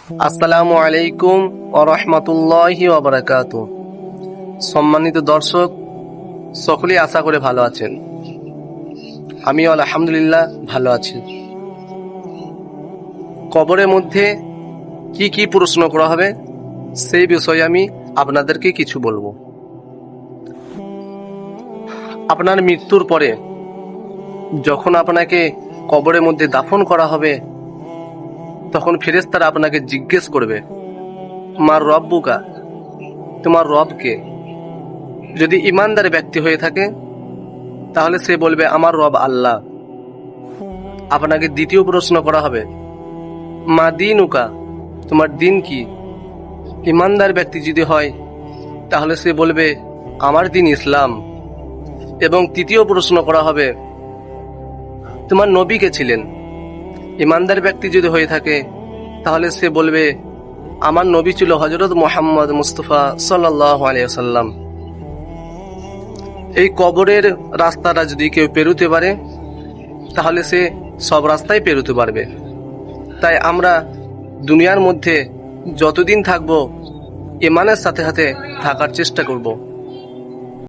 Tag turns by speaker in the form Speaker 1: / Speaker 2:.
Speaker 1: আসসালামু আলাইকুম ওয়া রাহমাতুল্লাহি ওয়া বারাকাতুহু। সম্মানিত দর্শক, সকলেই আশা করে ভালো আছেন। আমিও আলহামদুলিল্লাহ ভালো আছি। কবরের মধ্যে কি কি প্রশ্ন করা হবে সেই বিষয়ে আমি আপনাদেরকে কিছু বলবো। আপনার মৃত্যুর পরে যখন আপনাকে কবরের মধ্যে দাফন করা হবে, তখন ফেরেশতারা আপনাকে জিজ্ঞেস করবে, মার রব্বুকা, তোমার রবকে? যদি ইমানদার ব্যক্তি হয়ে থাকে তাহলে সে বলবে, আমার রব আল্লাহ। আপনাকে দ্বিতীয় প্রশ্ন করা হবে, মা দিনুকা, তোমার দিন কি? ইমানদার ব্যক্তি যদি হয় তাহলে সে বলবে, আমার দিন ইসলাম। এবং তৃতীয় প্রশ্ন করা হবে, তোমার নবী কে ছিলেন? ইমানদার ব্যক্তি যদি হয়ে থাকে তাহলে সে বলবে, আমার নবী ছিল হযরত মুহাম্মদ মুস্তাফা সাল্লাল্লাহু আলাইহি ওয়াসাল্লাম। এই কবরের রাস্তাটা যদি কেউ পেরোতে পারে তাহলে সে সব রাস্তায় পেরোতে পারবে। তাই আমরা দুনিয়ার মধ্যে যতদিন থাকবো ইমানের সাথে সাথে থাকার চেষ্টা করব।